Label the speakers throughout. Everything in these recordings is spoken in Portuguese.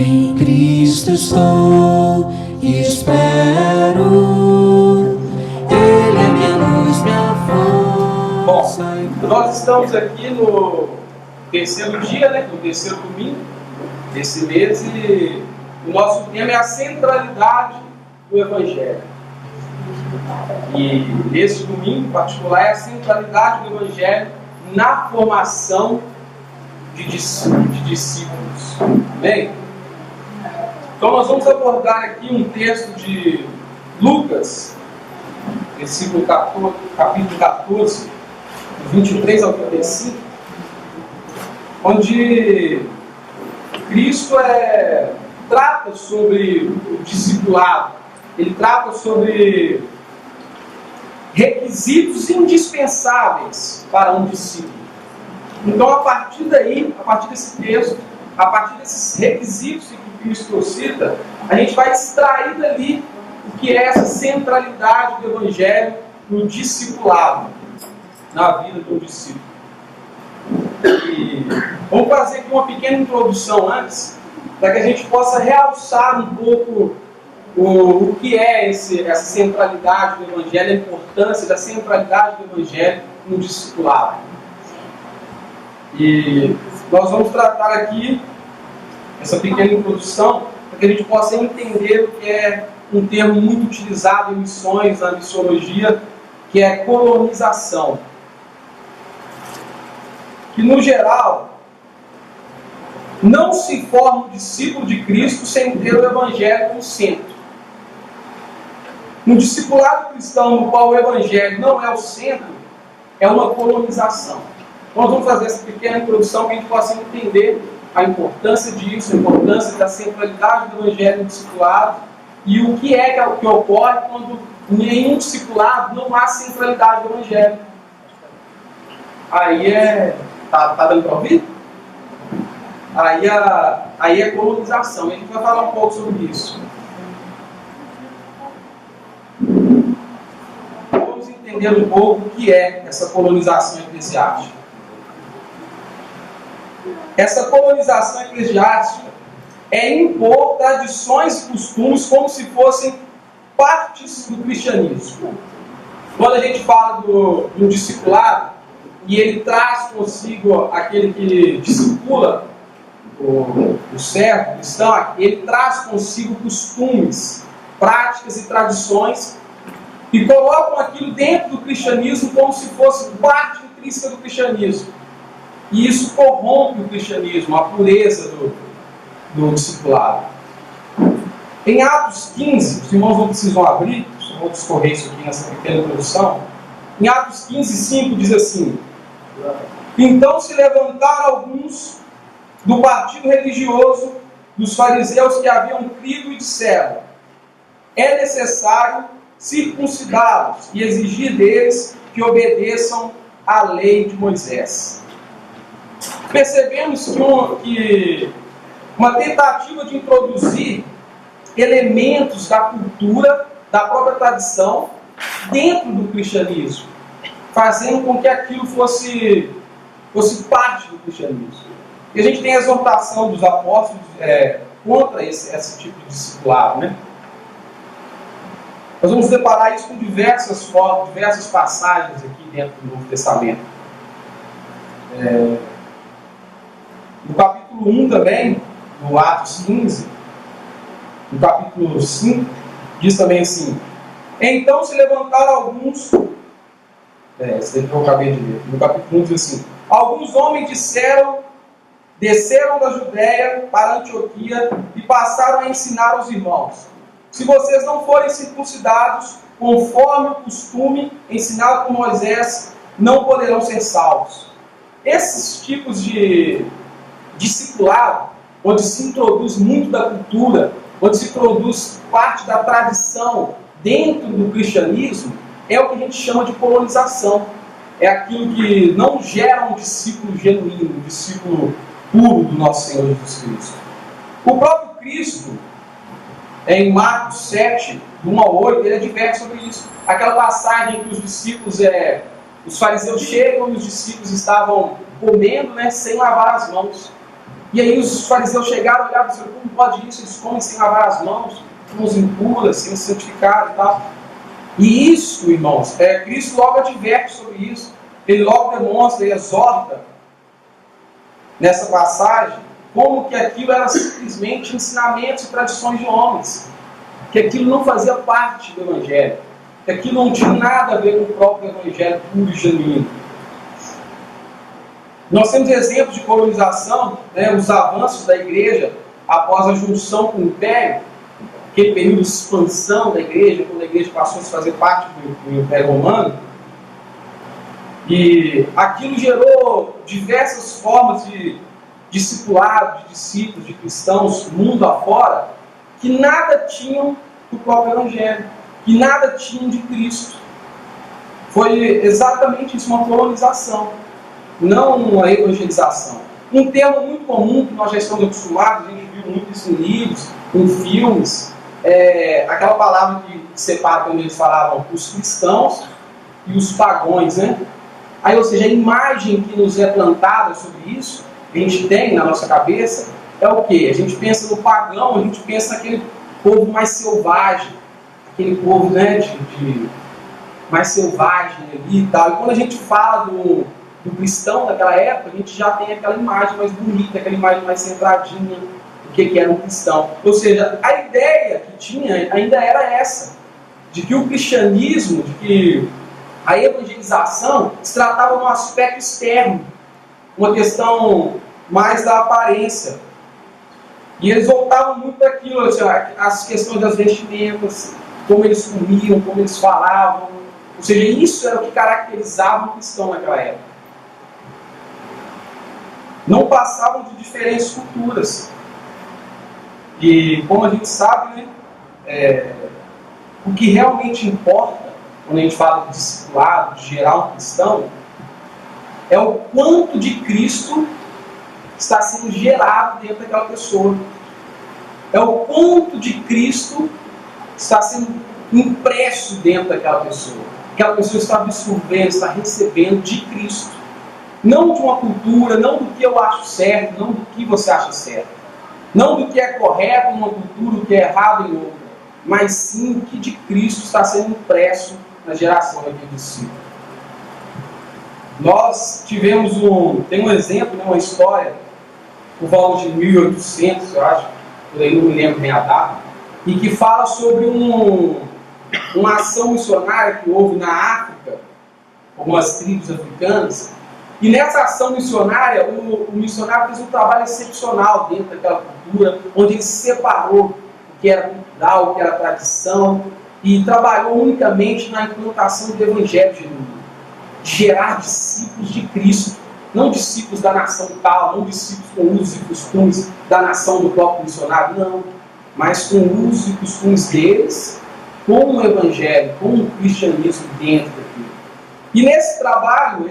Speaker 1: Em Cristo estou e espero. Ele é minha luz, minha força.
Speaker 2: Bom, nós estamos aqui no terceiro dia, no terceiro domingo desse mês, e o nosso tema é a centralidade do Evangelho. E nesse domingo em particular é a centralidade do Evangelho na formação de discípulos. Amém? Então nós vamos abordar aqui um texto de Lucas, capítulo 14, 23 ao 35, onde Cristo trata sobre o discipulado. Ele trata sobre requisitos indispensáveis para um discípulo. Então, a partir desse texto, a partir desses requisitos que Cristo cita, a gente vai extrair dali o que é essa centralidade do Evangelho no discipulado, na vida do discípulo. E vamos fazer aqui uma pequena introdução antes, para que a gente possa realçar um pouco o que é essa centralidade do Evangelho, a importância da centralidade do Evangelho no discipulado. E nós vamos tratar aqui essa pequena introdução para que a gente possa entender o que é um termo muito utilizado em missões, na missiologia, que é colonização. Que, no geral, não se forma um discípulo de Cristo sem ter o Evangelho como centro. No discipulado cristão, no qual o Evangelho não é o centro, é uma colonização. Então, nós vamos fazer essa pequena introdução para que a gente possa entender a importância disso, a importância da centralidade do Evangelho no discipulado e o que é que ocorre quando em nenhum discipulado não há centralidade do Evangelho. Aí tá dando para ouvir? Aí é colonização. E a gente vai falar um pouco sobre isso. Vamos entender um pouco o que é essa colonização eclesiástica. Essa colonização eclesiástica é impor tradições e costumes como se fossem partes do cristianismo. Quando a gente fala do discipulado, e ele traz consigo aquele que discipula o servo cristão, ele traz consigo costumes, práticas e tradições e colocam aquilo dentro do cristianismo como se fosse parte intrínseca do cristianismo. E isso corrompe o cristianismo, a pureza do discipulado. Em Atos 15, os irmãos não precisam abrir, só vou discorrer isso aqui nessa pequena introdução. Em Atos 15, 5 diz assim: então se levantaram alguns do partido religioso dos fariseus que haviam crido e disseram: é necessário circuncidá-los e exigir deles que obedeçam à lei de Moisés. Percebemos que uma tentativa de introduzir elementos da cultura, da própria tradição, dentro do cristianismo, fazendo com que aquilo fosse parte do cristianismo. E a gente tem a exortação dos apóstolos contra esse tipo de discipulado, Nós vamos deparar isso com diversas passagens aqui dentro do Novo Testamento. No capítulo 1 também, no Atos 15, no capítulo 5, diz também assim: então se levantaram alguns, esse daqui eu acabei de ler, no capítulo 1 diz assim: alguns homens desceram da Judéia para Antioquia e passaram a ensinar aos irmãos: se vocês não forem circuncidados conforme o costume ensinado por Moisés, não poderão ser salvos. Esses tipos de discipulado, onde se introduz muito da cultura, onde se introduz parte da tradição dentro do cristianismo, é o que a gente chama de colonização. É aquilo que não gera um discípulo genuíno, um discípulo puro do nosso Senhor Jesus Cristo. O próprio Cristo, em Marcos 7, do 1 ao 8, ele adverte sobre isso. Aquela passagem em que os discípulos, os fariseus chegam e os discípulos estavam comendo, sem lavar as mãos. E aí os fariseus chegaram, olharam e disseram, como pode isso? Eles comem sem lavar as mãos, mãos impuras, sem santificar e tal. E isso, irmãos, Cristo logo adverte sobre isso. Ele logo demonstra e exorta nessa passagem como que aquilo era simplesmente ensinamentos e tradições de homens, que aquilo não fazia parte do Evangelho, que aquilo não tinha nada a ver com o próprio Evangelho puro e genuíno. Nós temos exemplos de colonização, né, os avanços da igreja após a junção com o Império, aquele período de expansão da igreja, quando a igreja passou a fazer parte do Império Romano. E aquilo gerou diversas formas de discipulado, de discípulos, de cristãos, mundo afora, que nada tinham do próprio Evangelho, que nada tinham de Cristo. Foi exatamente isso, uma colonização, não uma evangelização. Um termo muito comum, que nós já estamos acostumados, a gente viu muito isso em livros, em filmes, aquela palavra que separa, como eles falavam, os cristãos e os pagões, né? Aí, ou seja, a imagem que nos é plantada sobre isso, que a gente tem na nossa cabeça, é o quê? A gente pensa no pagão, a gente pensa naquele povo mais selvagem, aquele povo, né, mais selvagem ali e tal. E quando a gente fala do cristão daquela época, a gente já tem aquela imagem mais bonita, aquela imagem mais centradinha do que era um cristão. Ou seja, a ideia que tinha ainda era essa, de que o cristianismo, de que a evangelização se tratava de um aspecto externo, uma questão mais da aparência. E eles voltavam muito daquilo, assim, as questões das vestimentas, como eles comiam, como eles falavam. Ou seja, isso era o que caracterizava o cristão naquela época. Não passavam de diferentes culturas. E, como a gente sabe, né, o que realmente importa, quando a gente fala de discipulado, de gerar um cristão, é o quanto de Cristo está sendo gerado dentro daquela pessoa. É o quanto de Cristo está sendo impresso dentro daquela pessoa. Aquela pessoa está absorvendo, está recebendo de Cristo. Não de uma cultura, não do que eu acho certo, não do que você acha certo. Não do que é correto em uma cultura, o que é errado em outra. Mas sim o que de Cristo está sendo impresso na geração daquele discípulo. Nós tivemos tem um exemplo, né, uma história, por volta de 1800, eu acho, por aí não me lembro bem a data, e que fala sobre uma ação missionária que houve na África, algumas tribos africanas, e nessa ação missionária, o missionário fez um trabalho excepcional dentro daquela cultura, onde ele separou o que era cultural, o que era tradição, e trabalhou unicamente na implantação do Evangelho genuíno, de gerar discípulos de Cristo, não discípulos da nação tal, não discípulos com usos e costumes da nação do próprio missionário, não, mas com usos e costumes deles, com o Evangelho, com o cristianismo dentro daquilo. E nesse trabalho,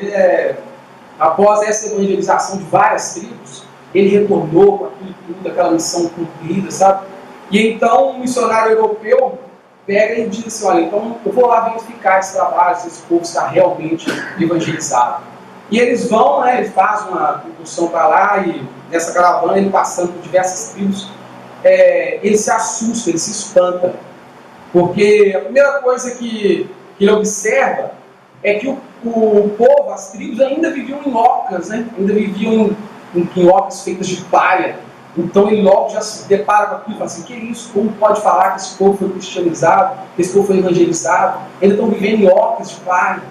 Speaker 2: após essa evangelização de várias tribos, ele retornou com aquilo tudo, aquela missão cumprida, sabe? E então um missionário europeu pega e diz assim, olha, então eu vou lá verificar esse trabalho, se esse povo está realmente evangelizado. E eles vão, né, eles fazem uma incursão para lá, e nessa caravana, ele passando por diversas tribos, ele se assusta, ele se espanta. Porque a primeira coisa que ele observa é que o povo, as tribos, ainda viviam em ocas, né? Ainda viviam em ocas feitas de palha. Então ele logo já se depara com aquilo e fala assim, que é isso? Como pode falar que esse povo foi cristianizado, que esse povo foi evangelizado? Eles estão vivendo em ocas de palha.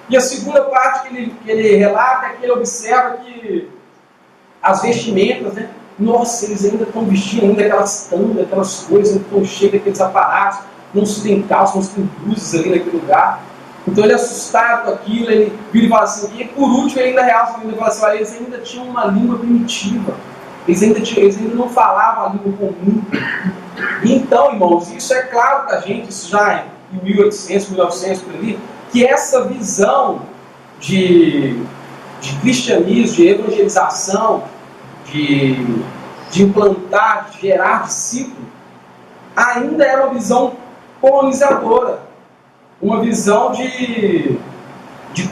Speaker 2: E a segunda parte que ele relata é que ele observa que as vestimentas, né? Nossa, eles ainda estão vestindo ainda aquelas tandas, aquelas coisas, ainda estão cheios daqueles aparatos, não se tem calça, não se tem blusas ali naquele lugar. Então ele é assustado com aquilo, ele vira e fala assim, e por último ele ainda realça, ele fala assim, olha, eles ainda tinham uma língua primitiva, eles ainda não falavam a língua comum. E então, irmãos, isso é claro para a gente, isso já em 1800, 1900, por ali, que essa visão de cristianismo, de evangelização, de implantar, de gerar discípulo, ainda era uma visão colonizadora, uma visão de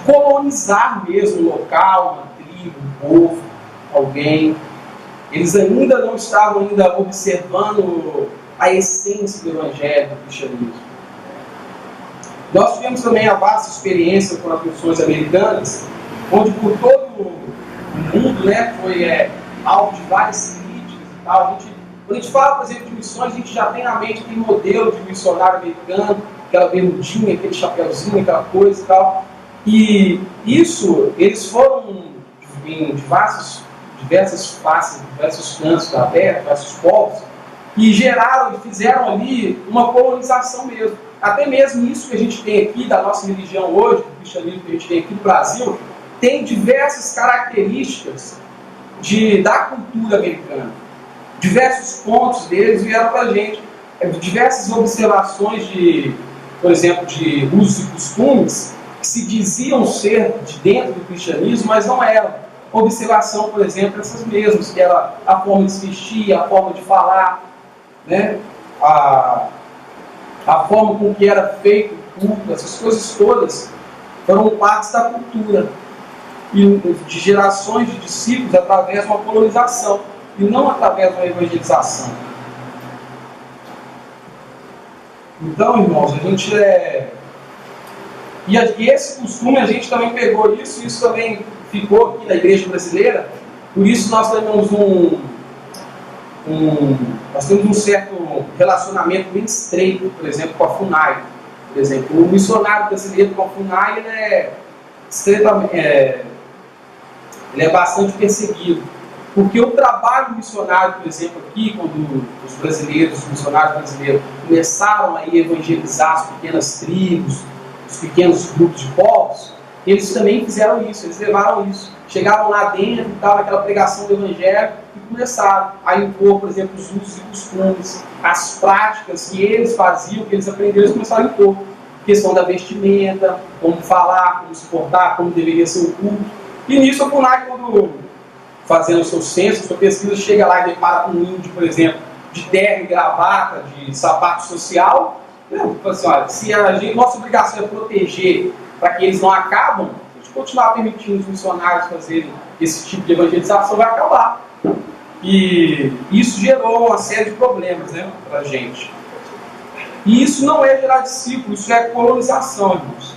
Speaker 2: colonizar mesmo um local, uma tribo, um povo, alguém. Eles ainda não estavam observando a essência do Evangelho, do cristianismo. Nós tivemos também a vasta experiência com as missões americanas, onde por todo o mundo, né, foi alvo de várias críticas e tal. Quando a gente fala, por exemplo, de missões, a gente já tem na mente aquele modelo de missionário americano, aquela bermudinha, aquele chapeuzinho, aquela coisa e tal. E isso, eles foram em diversas faces, diversos cantos da terra, diversos povos, e geraram e fizeram ali uma colonização mesmo. Até mesmo isso que a gente tem aqui da nossa religião hoje, do cristianismo que a gente tem aqui no Brasil, tem diversas características da cultura americana. Diversos pontos deles vieram para a gente. Diversas observações por exemplo, de usos e costumes que se diziam ser de dentro do cristianismo, mas não eram. Observação, por exemplo, essas mesmas, que era a forma de se vestir, a forma de falar, né? A forma com que era feito o culto, essas coisas todas foram partes da cultura e de gerações de discípulos através de uma colonização e não através de uma evangelização. Então, irmãos, a gente e esse costume a gente também pegou isso também ficou aqui na igreja brasileira. Por isso nós temos nós temos um certo relacionamento bem estreito, por exemplo, com a FUNAI. Por exemplo, o missionário brasileiro com a FUNAI ele é bastante perseguido. Porque o trabalho missionário, por exemplo, aqui, quando os missionários brasileiros começaram a evangelizar as pequenas tribos, os pequenos grupos de povos, eles também fizeram isso, eles levaram isso. Chegavam lá dentro, estava aquela pregação do Evangelho e começaram a impor, por exemplo, os usos e costumes, as práticas que eles faziam, que eles aprenderam, eles começaram a impor. Questão da vestimenta, como falar, como se portar, como deveria ser o culto. E nisso a FUNAI, quando fazendo o seu censo, a sua pesquisa, chega lá e depara com um índio, por exemplo, de terno e gravata, de sapato social. Assim, olha, se nossa obrigação é proteger para que eles não acabam, a gente continuar permitindo os missionários fazerem esse tipo de evangelização, vai acabar. E isso gerou uma série de problemas, né, para a gente. E isso não é gerar discípulos, isso é colonização, irmãos.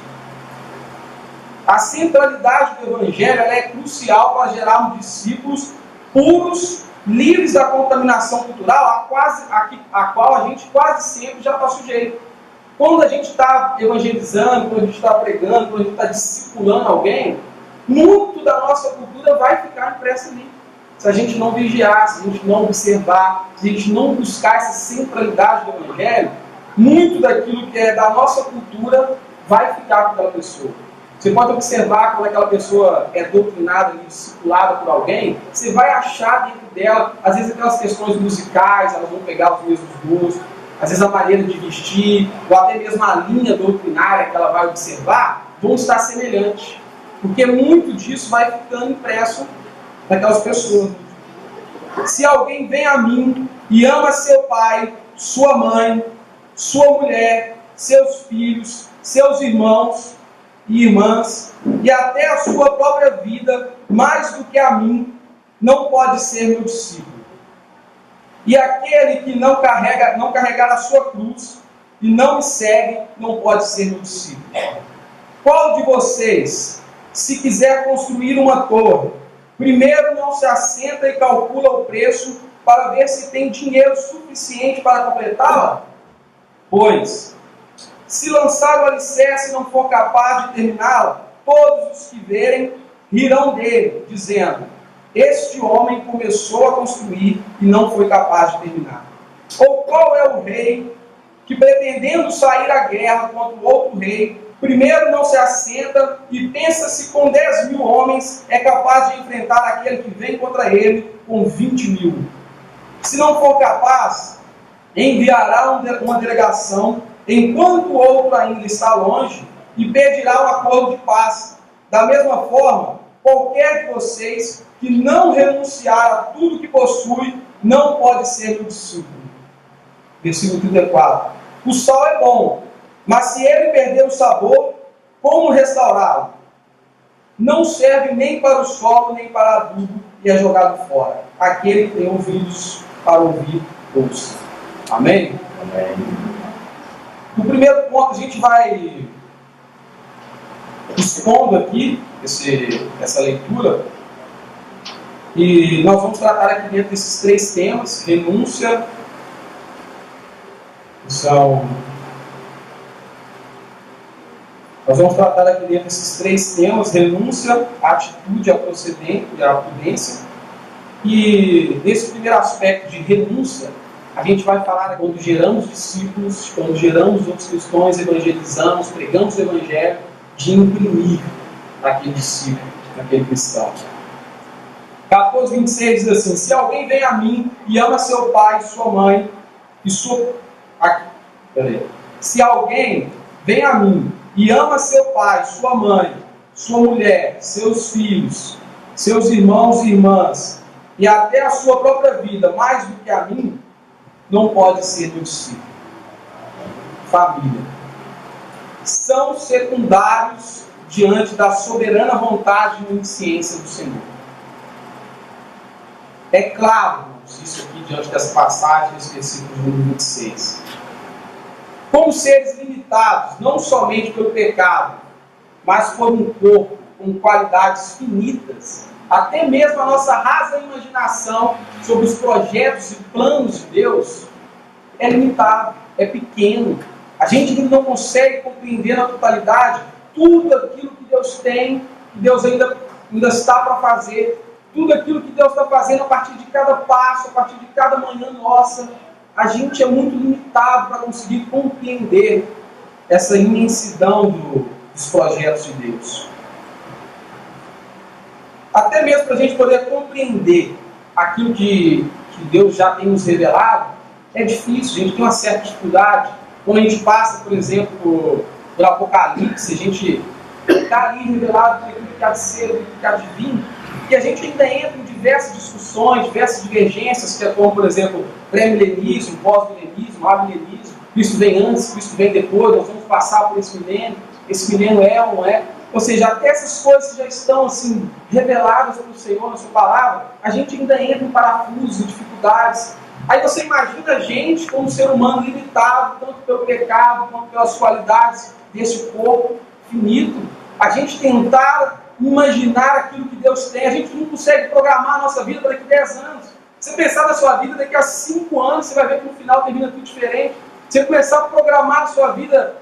Speaker 2: A centralidade do Evangelho é crucial para gerarmos discípulos puros, livres da contaminação cultural, a qual a gente quase sempre já está sujeito. Quando a gente está evangelizando, quando a gente está pregando, quando a gente está discipulando alguém, muito da nossa cultura vai ficar impressa ali. Se a gente não vigiar, se a gente não observar, se a gente não buscar essa centralidade do Evangelho, muito daquilo que é da nossa cultura vai ficar com aquela pessoa. Você pode observar quando aquela pessoa é doutrinada, discipulada por alguém, você vai achar dentro dela, às vezes aquelas questões musicais, elas vão pegar os mesmos gostos, às vezes a maneira de vestir, ou até mesmo a linha doutrinária que ela vai observar, vão estar semelhantes. Porque muito disso vai ficando impresso naquelas pessoas. Se alguém vem a mim e ama seu pai, sua mãe, sua mulher, seus filhos, seus irmãos e irmãs, e até a sua própria vida, mais do que a mim, não pode ser meu discípulo. E aquele que não carregar a sua cruz e não me segue, não pode ser meu discípulo. Qual de vocês, se quiser construir uma torre, primeiro não se assenta e calcula o preço para ver se tem dinheiro suficiente para completá-la? Pois, se lançar o alicerce e não for capaz de terminá-la, todos os que verem rirão dele, dizendo: este homem começou a construir e não foi capaz de terminar. Ou qual é o rei que, pretendendo sair à guerra contra o outro rei, primeiro não se assenta e pensa se com 10.000 homens é capaz de enfrentar aquele que vem contra ele com 20.000? Se não for capaz, enviará uma delegação enquanto o outro ainda está longe e pedirá um acordo de paz. Da mesma forma, qualquer de vocês que não renunciar a tudo que possui não pode ser meu discípulo. Versículo 34. O sal é bom, mas se ele perder o sabor, como restaurá-lo? Não serve nem para o solo, nem para adubo, e é jogado fora. Aquele que tem ouvidos para ouvir, ouça. Amém?
Speaker 3: Amém.
Speaker 2: No primeiro ponto, a gente vai expondo aqui essa leitura, e nós vamos tratar aqui dentro desses 3 temas: renúncia, nós vamos tratar aqui dentro desses 3 temas: renúncia, atitude, a procedente e a prudência. E nesse primeiro aspecto de renúncia, a gente vai falar quando geramos discípulos, quando geramos outros cristãos, evangelizamos, pregamos o evangelho, de imprimir naquele discípulo, naquele cristão. 14:26 diz assim: se alguém vem a mim e ama seu pai, sua mãe e sua... Se alguém vem a mim e ama seu pai, sua mãe, sua mulher, seus filhos, seus irmãos e irmãs, e até a sua própria vida, mais do que a mim, não pode ser meu discípulo. Família. São secundários diante da soberana vontade e onisciência do Senhor. É claro, irmãos, isso aqui diante das passagens, versículos número 26. Como seres limitados, não somente pelo pecado, mas por um corpo com qualidades finitas, até mesmo a nossa rasa imaginação sobre os projetos e planos de Deus é limitado, é pequeno. A gente não consegue compreender na totalidade tudo aquilo que Deus tem, que Deus ainda está para fazer, tudo aquilo que Deus está fazendo a partir de cada passo, a partir de cada manhã nossa. A gente é muito limitado para conseguir compreender essa imensidão dos projetos de Deus. Até mesmo para a gente poder compreender aquilo que Deus já tem nos revelado, é difícil, a gente tem uma certa dificuldade. Quando a gente passa, por exemplo, por Apocalipse, a gente está ali revelado aquilo que há de ser, aquilo que há de vir, e a gente ainda entra em diversas discussões, diversas divergências, que é como, por exemplo, pré-milenismo, pós-milenismo, amilenismo, Cristo vem antes, Cristo vem depois, nós vamos passar por esse milênio é ou não é. Ou seja, até essas coisas que já estão assim, reveladas pelo Senhor na sua palavra, a gente ainda entra em parafusos, em dificuldades. Aí você imagina a gente como ser humano limitado, tanto pelo pecado, quanto pelas qualidades desse corpo finito, a gente tentar imaginar aquilo que Deus tem. A gente não consegue programar a nossa vida para daqui a 10 anos. Você pensar na sua vida daqui a 5 anos, você vai ver que no final termina tudo diferente. Você começar a programar a sua vida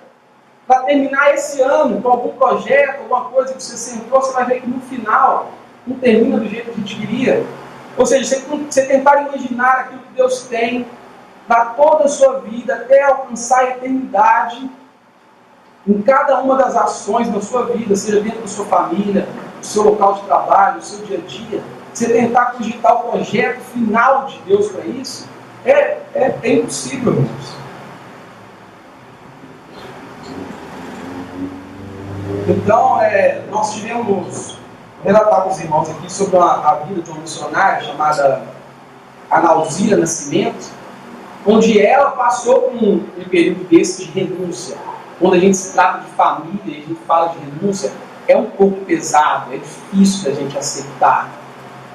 Speaker 2: para terminar esse ano com algum projeto, alguma coisa que você sentou, você vai ver que no final não termina do jeito que a gente queria. Ou seja, você tentar imaginar aquilo que Deus tem para toda a sua vida, até alcançar a eternidade, em cada uma das ações da sua vida, seja dentro da sua família, do seu local de trabalho, do seu dia a dia, você tentar cogitar o projeto final de Deus para isso, é impossível, irmãos. Então, nós tivemos, relatar com os irmãos aqui sobre a vida de uma missionária chamada Analzira Nascimento, onde ela passou por um período desse de renúncia. Quando a gente se trata de família e a gente fala de renúncia, é um pouco pesado, é difícil da gente aceitar.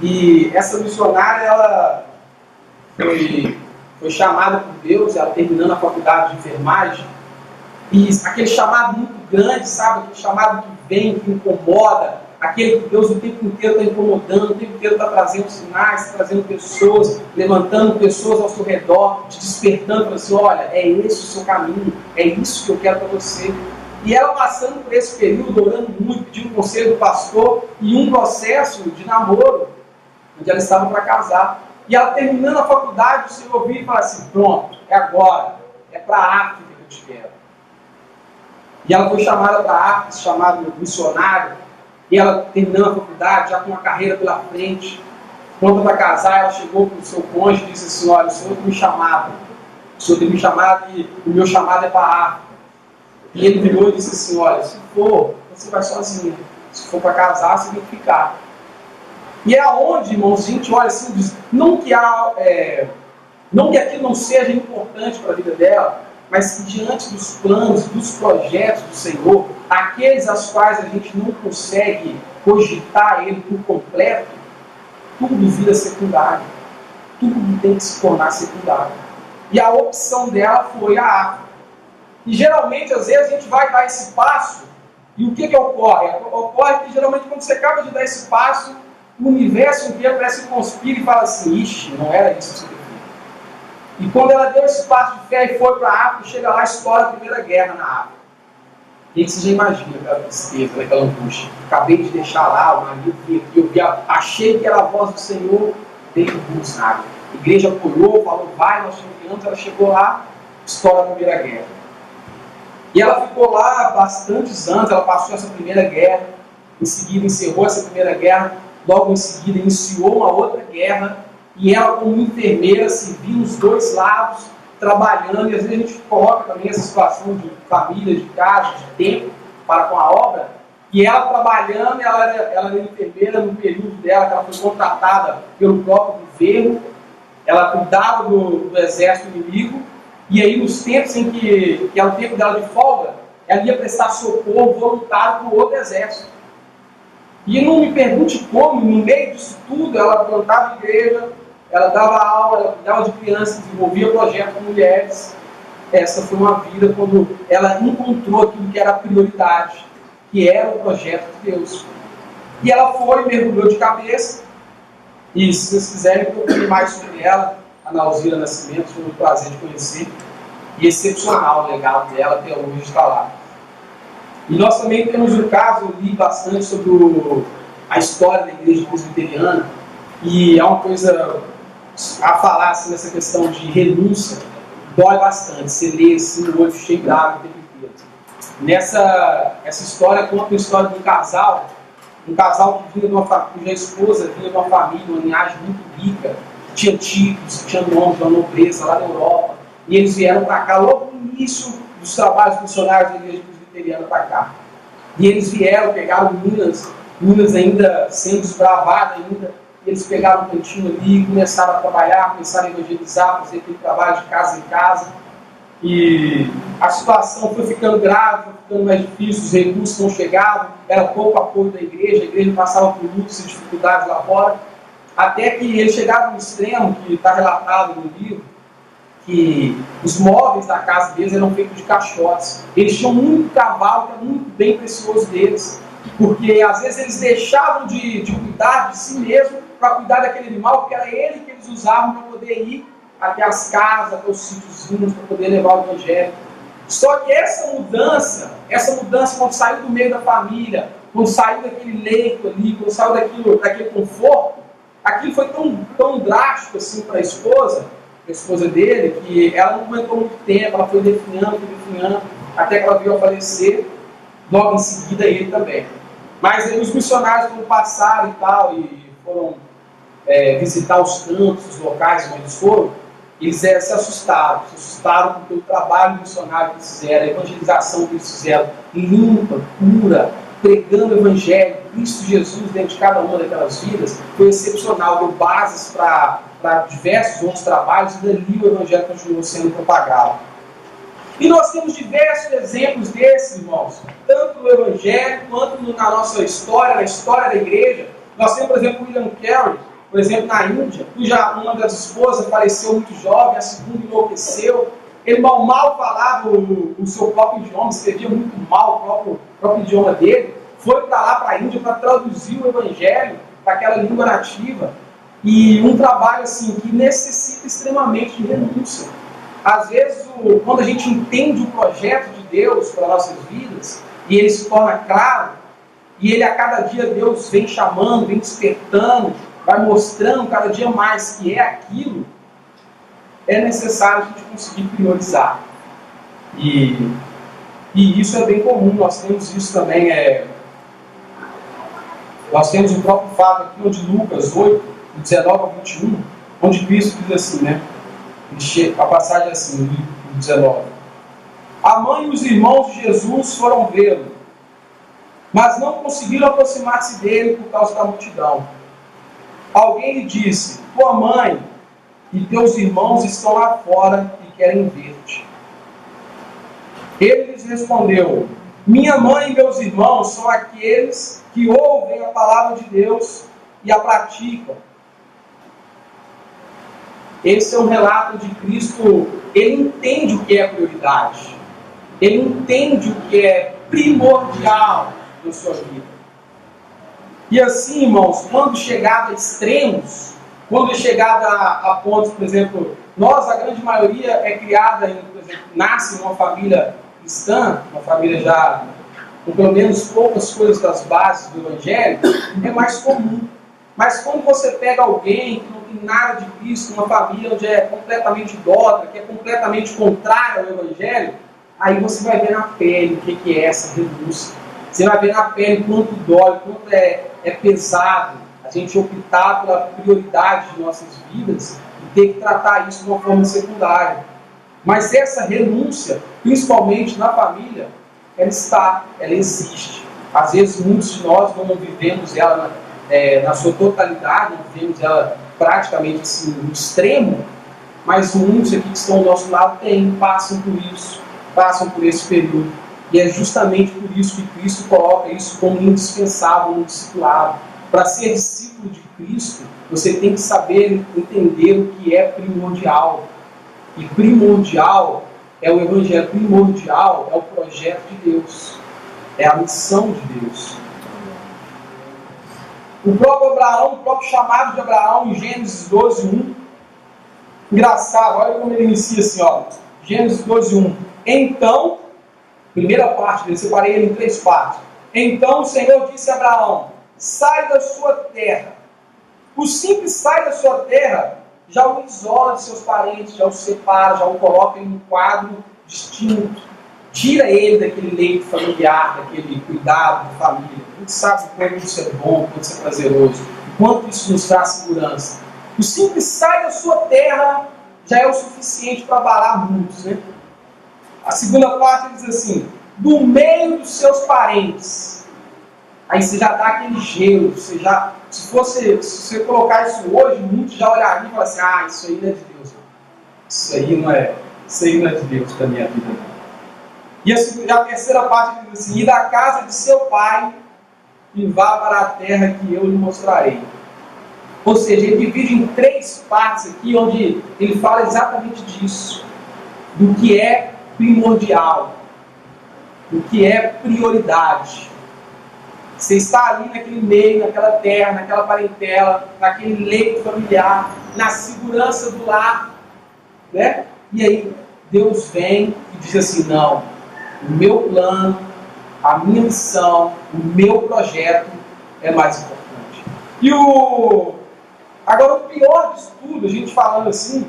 Speaker 2: E essa missionária, ela foi chamada por Deus, ela terminando a faculdade de enfermagem, e aquele chamado muito grande, sabe? Aquele chamado que vem, que incomoda, aquele que Deus o tempo inteiro está incomodando, o tempo inteiro está trazendo sinais, está trazendo pessoas, levantando pessoas ao seu redor, te despertando para assim, olha, é esse o seu caminho, é isso que eu quero para você. E ela passando por esse período, orando muito, pedindo conselho do pastor, e um processo de namoro, onde ela estava para casar. E ela terminando a faculdade, o Senhor ouvir e falar assim, pronto, é agora, é para a África que eu te quero. E ela foi chamada para a África, chamada missionária, e ela terminando a faculdade, já com uma carreira pela frente, pronta para casar, ela chegou para o seu cônjuge e disse assim, olha, o Senhor tem me chamado, e o meu chamado é para a África. E ele virou e disse assim, olha, se for, você vai sozinha, se for para casar, você tem que ficar. E é onde, irmãos, a gente olha assim, diz, não que aquilo não seja importante para a vida dela, mas que diante dos planos, dos projetos do Senhor, aqueles aos quais a gente não consegue cogitar ele por completo, tudo vira secundário. Tudo tem que se tornar secundário. E a opção dela foi a África. E geralmente, às vezes, a gente vai dar esse passo, e o que ocorre? Ocorre que geralmente quando você acaba de dar esse passo, o universo inteiro parece que conspira e fala assim, ixi, não era isso que você queria. E quando ela deu esse passo de fé e foi para a África, chega lá e estoura a Primeira Guerra na África. E aí você já imagina aquela tristeza, aquela angústia. Acabei de deixar lá, o marido veio aqui, achei que era a voz do Senhor, dentro do sabe. A igreja apoiou, falou, vai, nós confiamos, ela chegou lá, estoura a Primeira Guerra. E ela ficou lá bastantes anos, ela passou essa Primeira Guerra, em seguida encerrou essa Primeira Guerra, logo em seguida iniciou uma outra guerra, e ela como enfermeira se viu nos dois lados, trabalhando, e às vezes a gente coloca também essa situação de família, de casa, de tempo para com a obra, e ela trabalhando, ela era enfermeira no período dela, que ela foi contratada pelo próprio governo, ela cuidava do exército inimigo, e aí nos tempos em que era o tempo dela de folga, ela ia prestar socorro voluntário para o outro exército. E não me pergunte como, no meio disso tudo, ela plantava igreja, ela dava aula, ela cuidava de crianças, desenvolvia projetos com mulheres. Essa foi uma vida quando ela encontrou aquilo que era a prioridade, que era o projeto de Deus. E ela foi, mergulhou de cabeça, e se vocês quiserem, eu contei mais sobre ela, a Nauzira Nascimento, foi um prazer de conhecer, e excepcional o legado dela, até hoje está lá. E nós também temos um caso, eu li bastante sobre a história da igreja presbiteriana, e é uma coisa a falar assim, nessa questão de renúncia, dói bastante, você lê assim, o olho cheio d'água o tempo inteiro. Essa história conta a história de um casal que vinha de uma família, cuja esposa vinha de uma família, uma linhagem muito rica, que tinha títulos, que tinha nome, uma nobreza lá na Europa, e eles vieram para cá logo no início dos trabalhos missionários da igreja presbiteriana para cá. E eles vieram, pegaram Minas ainda sendo desbravada ainda, e eles pegaram um cantinho ali, começaram a trabalhar, começaram a evangelizar, fazer aquele trabalho de casa em casa. E a situação foi ficando grave, foi ficando mais difícil, os recursos não chegavam, era pouco apoio da igreja, a igreja passava por lutas e dificuldades lá fora, até que eles chegaram no extremo, que está relatado no livro, que os móveis da casa deles eram feitos de caixotes. Eles tinham muito cavalo, que era muito bem precioso deles, porque às vezes eles deixavam de cuidar de si mesmo para cuidar daquele animal, porque era ele que eles usavam para poder ir até as casas, até os sítiozinhos, para poder levar o evangelho. Só que essa mudança quando saiu do meio da família, quando saiu daquele leito ali, quando saiu daquele conforto, aquilo foi tão drástico assim para a esposa dele, que ela não aguentou muito tempo, ela foi definhando, até que ela veio a falecer, logo em seguida ele também. Mas aí os missionários quando passaram e tal, e foram visitar os campos, os locais onde eles foram, eles se assustaram com o trabalho missionário que eles fizeram, a evangelização que eles fizeram, limpa, pura, pregando o evangelho, Cristo Jesus dentro de cada uma daquelas vidas, foi excepcional, deu bases para diversos outros trabalhos, e dali o evangelho continuou sendo propagado. E nós temos diversos exemplos desses, irmãos, tanto no evangelho, quanto na nossa história, na história da igreja. Nós temos, por exemplo, William Carey, por exemplo, na Índia, cuja uma das esposas faleceu muito jovem, a segunda enlouqueceu. Ele mal falava o seu próprio idioma, escrevia muito mal o próprio idioma dele. Foi para lá, para a Índia, para traduzir o evangelho para aquela língua nativa. E um trabalho assim que necessita extremamente de renúncia. Às vezes, quando a gente entende o projeto de Deus para nossas vidas, e ele se torna claro, e ele a cada dia Deus vem chamando, vem despertando, vai mostrando cada dia mais que é aquilo, é necessário a gente conseguir priorizar. E isso é bem comum, nós temos isso também. Nós temos o próprio fato aqui, onde Lucas 8, 19 a 21, onde Cristo diz assim, né? A passagem é assim, no 19. A mãe e os irmãos de Jesus foram vê-lo, mas não conseguiram aproximar-se dele por causa da multidão. Alguém lhe disse: tua mãe e teus irmãos estão lá fora e querem ver-te. Ele lhes respondeu: minha mãe e meus irmãos são aqueles que ouvem a palavra de Deus e a praticam. Esse é um relato de Cristo. Ele entende o que é prioridade. Ele entende o que é primordial na sua vida. E assim, irmãos, quando chegado a extremos, quando é chegado a pontos, por exemplo, nós, a grande maioria, é criada, por exemplo, nasce em uma família cristã, uma família já com pelo menos poucas coisas das bases do Evangelho, é mais comum. Mas quando você pega alguém que não tem nada de Cristo, uma família onde é completamente idólatra, que é completamente contrária ao Evangelho, aí você vai ver na pele o que é essa renúncia. Você vai ver na pele quanto dói, quanto é pesado a gente optar pela prioridade de nossas vidas e ter que tratar isso de uma forma secundária. Mas essa renúncia, principalmente na família, ela existe. Às vezes muitos de nós não vivemos ela na sua totalidade, não vivemos ela praticamente assim, no extremo, mas muitos aqui que estão ao nosso lado passam por isso, passam por esse período. E é justamente por isso que Cristo coloca isso como indispensável no discipulado. Para ser discípulo de Cristo, você tem que saber entender o que é primordial. E primordial é o Evangelho, primordial é o projeto de Deus, é a missão de Deus. O próprio Abraão, o próprio chamado de Abraão em Gênesis 12:1, engraçado, olha como ele inicia assim, ó, Gênesis 12:1. Então, primeira parte dele, separei ele em 3 partes. Então o Senhor disse a Abraão: sai da sua terra. O simples sai da sua terra já o isola de seus parentes, já o separa, já o coloca em um quadro distinto. Tira ele daquele leito familiar, daquele cuidado de família. A gente sabe o quanto isso é bom, o quanto isso é prazeroso, o quanto isso nos traz segurança. O simples sai da sua terra já é o suficiente para abalar muitos, né? A segunda parte diz assim: do meio dos seus parentes. Aí você já dá aquele gelo, você já, se você colocar isso hoje, muitos já olhariam e falar assim: ah, isso aí não é de Deus, não. Isso aí não é de Deus para a minha vida, não. E a terceira parte diz assim: e da casa de seu pai, e vá para a terra que eu lhe mostrarei. Ou seja, ele divide em 3 partes aqui, onde ele fala exatamente disso, do que é primordial, do que é prioridade. Você está ali naquele meio, naquela terra, naquela parentela, naquele leito familiar, na segurança do lar, né? E aí Deus vem e diz assim: não, o meu plano, a minha missão, o meu projeto é mais importante. Agora, o pior disso tudo, a gente falando assim,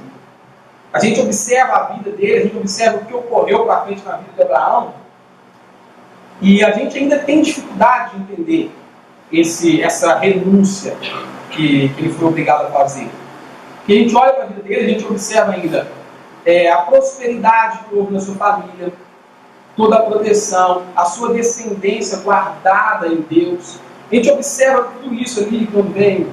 Speaker 2: a gente observa a vida dele, a gente observa o que ocorreu para frente na vida de Abraão, e a gente ainda tem dificuldade de entender essa renúncia que ele foi obrigado a fazer. Porque a gente olha para a vida dele, a gente observa ainda a prosperidade que houve na sua família, toda a proteção, a sua descendência guardada em Deus. A gente observa tudo isso ali quando vem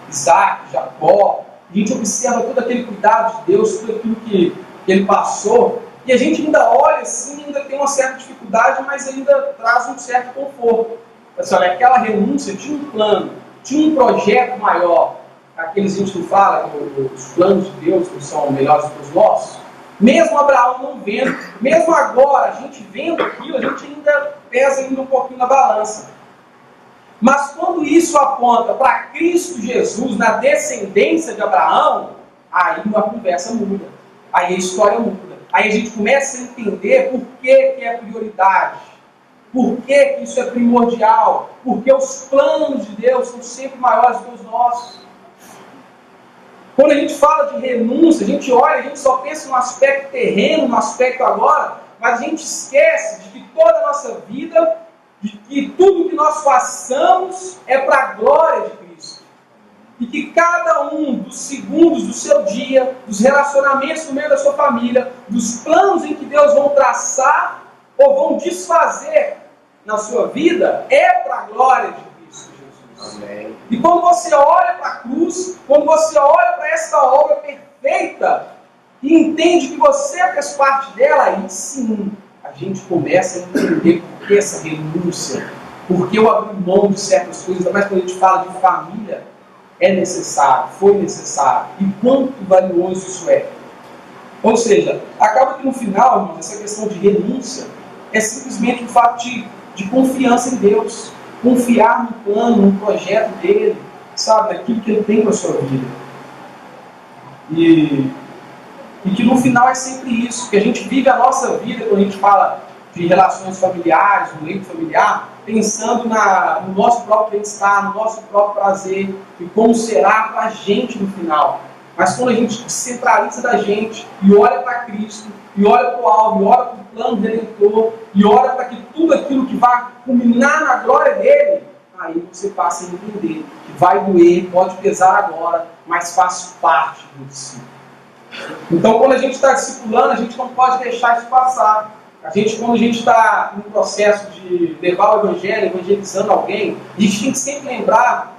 Speaker 2: Isaac, Jacó. A gente observa todo aquele cuidado de Deus, tudo aquilo que ele passou. E a gente ainda olha assim, ainda tem uma certa dificuldade, mas ainda traz um certo conforto. Assim, olha, aquela renúncia tinha um plano, tinha um projeto maior. Aqueles que a gente não fala, que os planos de Deus não são melhores do que os nossos. Mesmo Abraão não vendo, mesmo agora, a gente vendo aquilo, a gente ainda pesa ainda um pouquinho na balança. Mas quando isso aponta para Cristo Jesus, na descendência de Abraão, aí a conversa muda, aí a história muda. Aí a gente começa a entender por que é prioridade, por que isso é primordial, porque os planos de Deus são sempre maiores do que os nossos. Quando a gente fala de renúncia, a gente olha, a gente só pensa no aspecto terreno, no aspecto agora, mas a gente esquece de que toda a nossa vida, de que tudo que nós façamos é para a glória de Cristo. E que cada um dos segundos do seu dia, dos relacionamentos no meio da sua família, dos planos em que Deus vão traçar ou vão desfazer na sua vida, é para a glória de Cristo Jesus. Amém. E quando você olha para a cruz, quando você olha para essa obra perfeita e entende que você faz parte dela, aí sim a gente começa a entender por que essa renúncia, por que eu abri mão de certas coisas, ainda mais quando a gente fala de família. é necessário, foi necessário, e quanto valioso isso é. Ou seja, acaba que no final, irmãos, essa questão de renúncia é simplesmente o fato de confiança em Deus, confiar no plano, no projeto dele, sabe, naquilo que ele tem para a sua vida. E que no final é sempre isso, que a gente vive a nossa vida, quando a gente fala de relações familiares, no leito familiar, pensando no nosso próprio bem-estar, no nosso próprio prazer, e como será para a gente no final. Mas quando a gente centraliza da gente e olha para Cristo, e olha para o alvo, e olha para o plano redentor, e olha para que tudo aquilo que vai culminar na glória dele, aí você passa a entender que vai doer, pode pesar agora, mas faz parte do discípulo. Então, quando a gente está discipulando, a gente não pode deixar isso passar. Quando a gente está no processo de levar o Evangelho, evangelizando alguém, a gente tem que sempre lembrar,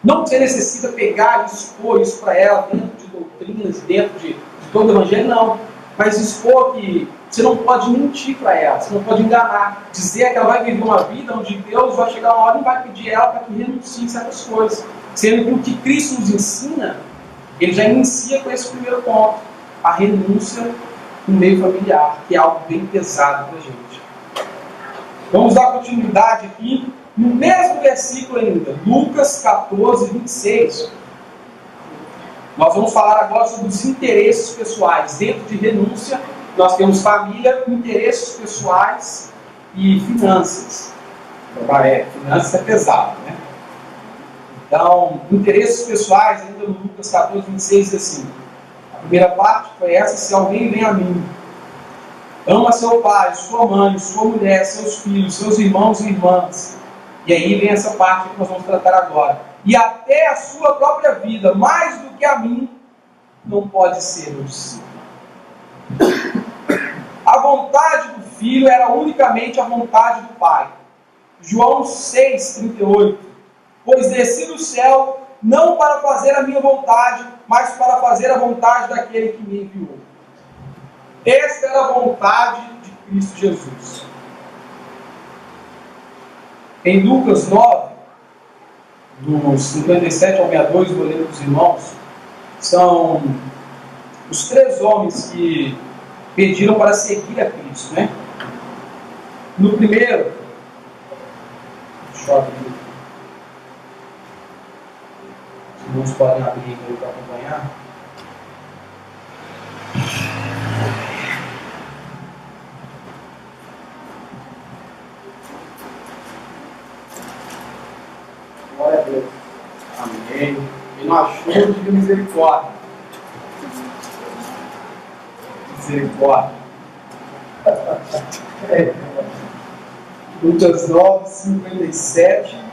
Speaker 2: não que você necessita pegar e expor isso para ela dentro de doutrinas, dentro de todo o Evangelho, não. Mas expor que você não pode mentir para ela, você não pode enganar, dizer que ela vai viver uma vida onde Deus vai chegar uma hora e vai pedir ela para que renuncie certas coisas. Sendo que o que Cristo nos ensina, ele já inicia com esse primeiro ponto, a renúncia no meio familiar, que é algo bem pesado para a gente. Vamos dar continuidade aqui, no mesmo versículo ainda, Lucas 14, 26. Nós vamos falar agora sobre os interesses pessoais. Dentro de renúncia, nós temos família, interesses pessoais e finanças. Finanças é pesado, né? Então, interesses pessoais, ainda no Lucas 14, 26, diz assim: a primeira parte foi essa: se alguém vem a mim, ama seu pai, sua mãe, sua mulher, seus filhos, seus irmãos e irmãs. E aí vem essa parte que nós vamos tratar agora. E até a sua própria vida, mais do que a mim, não pode ser meu discípulo. A vontade do filho era unicamente a vontade do pai. João 6, 38. Pois desci do céu, não para fazer a minha vontade, mas para fazer a vontade daquele que me enviou. Esta era a vontade de Cristo Jesus. Em Lucas 9, dos 57 ao 62, vou ler para os irmãos, são os 3 homens que pediram para seguir a Cristo, né? No primeiro, deixa eu abrir. Os irmãos podem abrir aí para acompanhar. Glória a Deus. Amém. E não achou de misericórdia. Misericórdia. Lucas 9, 57.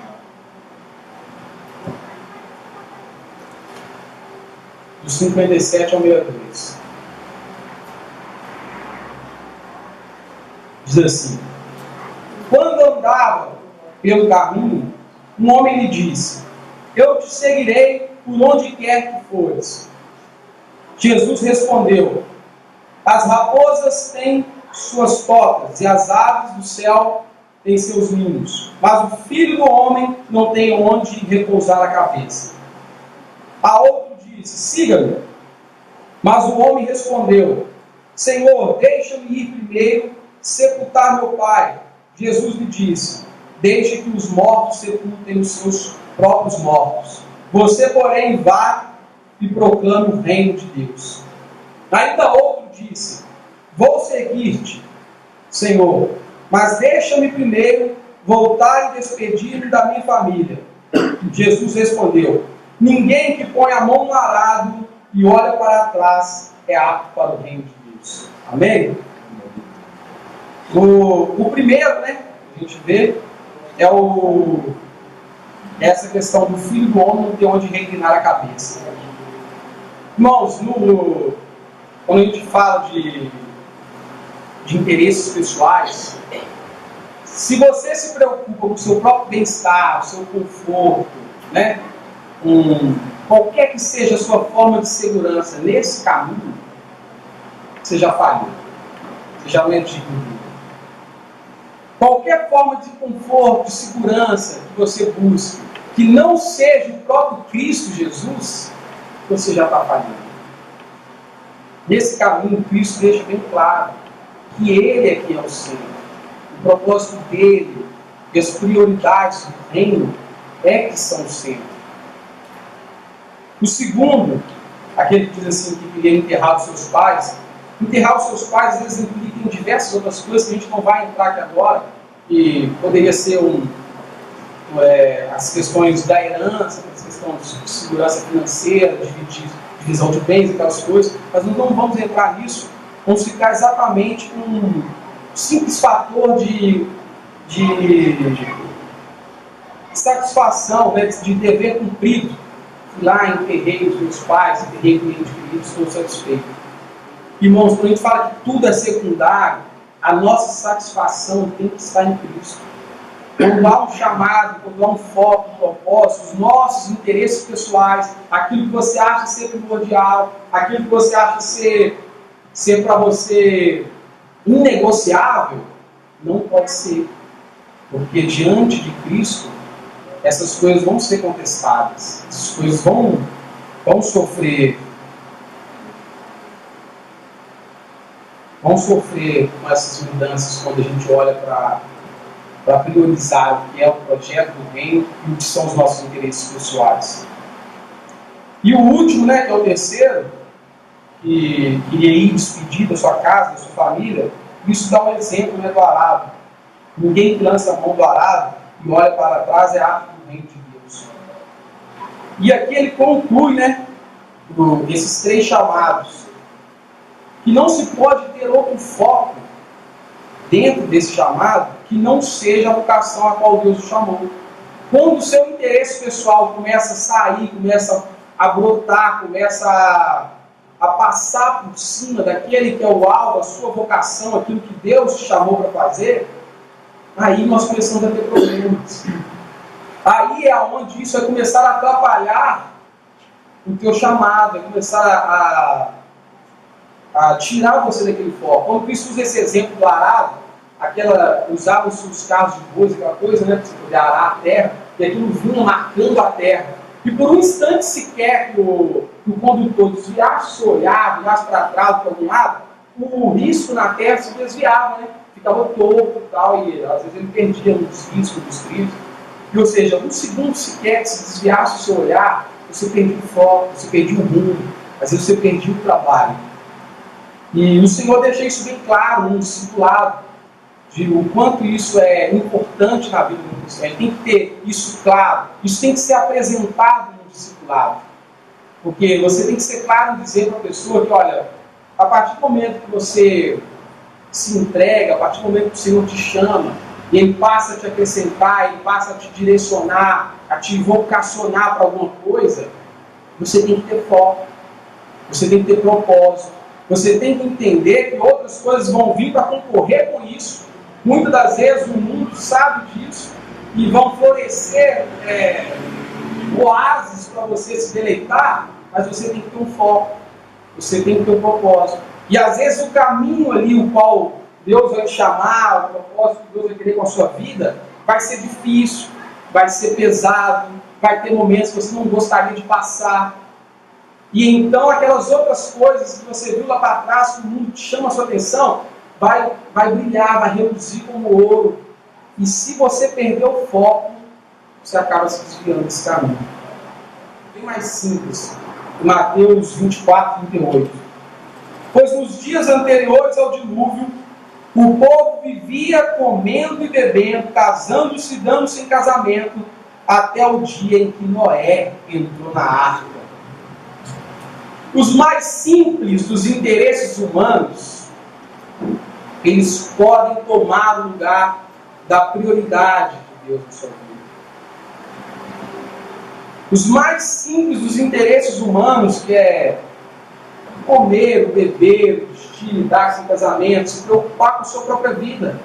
Speaker 2: Do 57 ao 62. Diz assim: quando andava pelo caminho, um homem lhe disse: eu te seguirei por onde quer que fores. Jesus respondeu: as raposas têm suas tocas e as aves do céu têm seus ninhos, mas o filho do homem não tem onde repousar a cabeça. A outro disse: siga-me. Mas o homem respondeu: Senhor, deixa-me ir primeiro sepultar meu pai. Jesus lhe disse: deixe que os mortos sepultem os seus próprios mortos. Você, porém, vá e proclame o reino de Deus. Ainda outro disse: vou seguir-te, Senhor, mas deixa-me primeiro voltar e despedir-me da minha família. Jesus respondeu: ninguém que põe a mão no arado e olha para trás é apto para o reino de Deus. Amém? O primeiro, né, a gente vê, é essa questão do filho do homem não ter onde reclinar a cabeça. Irmãos, quando a gente fala de interesses pessoais, se você se preocupa com o seu próprio bem-estar, o seu conforto, né, qualquer que seja a sua forma de segurança nesse caminho, você já falhou. Você já não é digno. Qualquer forma de conforto, de segurança que você busque, que não seja o próprio Cristo Jesus, você já está falhando. Nesse caminho, Cristo deixa bem claro que Ele é quem é o centro. O propósito dele e as prioridades do reino é que são o centro. O segundo, aquele que diz assim, que queria enterrar os seus pais. Enterrar os seus pais, às vezes, implica em diversas outras coisas que a gente não vai entrar aqui agora, que poderia ser as questões da herança, as questões de segurança financeira, divisão de bens, aquelas coisas, mas nós não vamos entrar nisso. Vamos ficar exatamente com um simples fator de satisfação, né, de dever cumprido. Fui lá, enterrei os meus pais, enterrei com eles queridos, estou satisfeito. Irmãos, quando a gente fala que tudo é secundário, a nossa satisfação tem que estar em Cristo. Quando há um chamado, quando há um foco, um propósito, os nossos interesses pessoais, aquilo que você acha ser primordial, aquilo que você acha ser para você inegociável, não pode ser. Porque diante de Cristo, essas coisas vão ser contestadas, essas coisas vão sofrer com essas mudanças quando a gente olha para priorizar o que é o projeto do reino e o que são os nossos interesses pessoais. E o último, né, que é o terceiro, que queria ir despedir da sua casa, da sua família, isso dá um exemplo, né, do arado. Ninguém que lança a mão do arado e olha para trás é apto do reino de Deus. E aqui ele conclui, né, esses 3 chamados, que não se pode ter outro foco dentro desse chamado que não seja a vocação a qual Deus o chamou. Quando o seu interesse pessoal começa a sair, começa a brotar, começa a passar por cima daquele que é o alvo, a sua vocação, aquilo que Deus te chamou para fazer, aí nós começamos a ter problemas. Aí é onde isso vai começar a atrapalhar o teu chamado, vai começar a tirar você daquele foco. Quando Cristo usa esse exemplo do arado, usavam-se os carros de bois, aquela coisa, né, para você poder arar a terra, e aquilo vinha marcando a terra. E por um instante sequer que o condutor desviasse o olhar, virasse para trás, para algum lado, o risco na terra se desviava, né? Ficava torto e tal, e às vezes ele perdia nos riscos dos trilhos. E, ou seja, um segundo sequer que se desviasse o seu olhar, você perdia o foco, você perdia o rumo, às vezes você perdia o trabalho. E o Senhor deixa isso bem claro num discipulado, de o quanto isso é importante na vida do cristão. Ele tem que ter isso claro, isso tem que ser apresentado no discipulado. Porque você tem que ser claro em dizer para a pessoa que, olha, a partir do momento que você se entrega, a partir do momento que o Senhor te chama, e Ele passa a te acrescentar, Ele passa a te direcionar, a te vocacionar para alguma coisa, você tem que ter foco, você tem que ter propósito, você tem que entender que outras coisas vão vir para concorrer com isso. Muitas das vezes o mundo sabe disso e vão florescer oásis para você se deleitar, mas você tem que ter um foco, você tem que ter um propósito. E às vezes o caminho ali, o qual Deus vai te chamar, o propósito que Deus vai querer com a sua vida, vai ser difícil, vai ser pesado, vai ter momentos que você não gostaria de passar. E então aquelas outras coisas que você viu lá para trás, que o mundo te chama a sua atenção, vai brilhar, vai reluzir como ouro. E se você perder o foco, você acaba se desviando desse caminho. Bem mais simples. Mateus 24, 38. Pois nos dias anteriores ao dilúvio, o povo vivia comendo e bebendo, casando-se e dando-se em casamento, até o dia em que Noé entrou na arca. Os mais simples dos interesses humanos, eles podem tomar o lugar da prioridade de Deus na sua vida. Os mais simples dos interesses humanos, que é comer, beber, vestir, dar-se em casamento, se preocupar com a sua própria vida.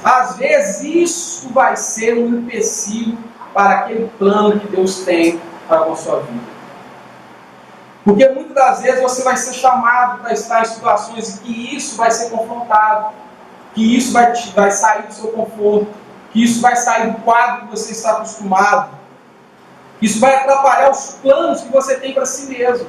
Speaker 2: Às vezes isso vai ser um empecilho para aquele plano que Deus tem para a sua vida. Porque muitas das vezes você vai ser chamado para estar em situações em que isso vai ser confrontado, que isso vai sair do seu conforto, que isso vai sair do quadro que você está acostumado. Isso vai atrapalhar os planos que você tem para si mesmo.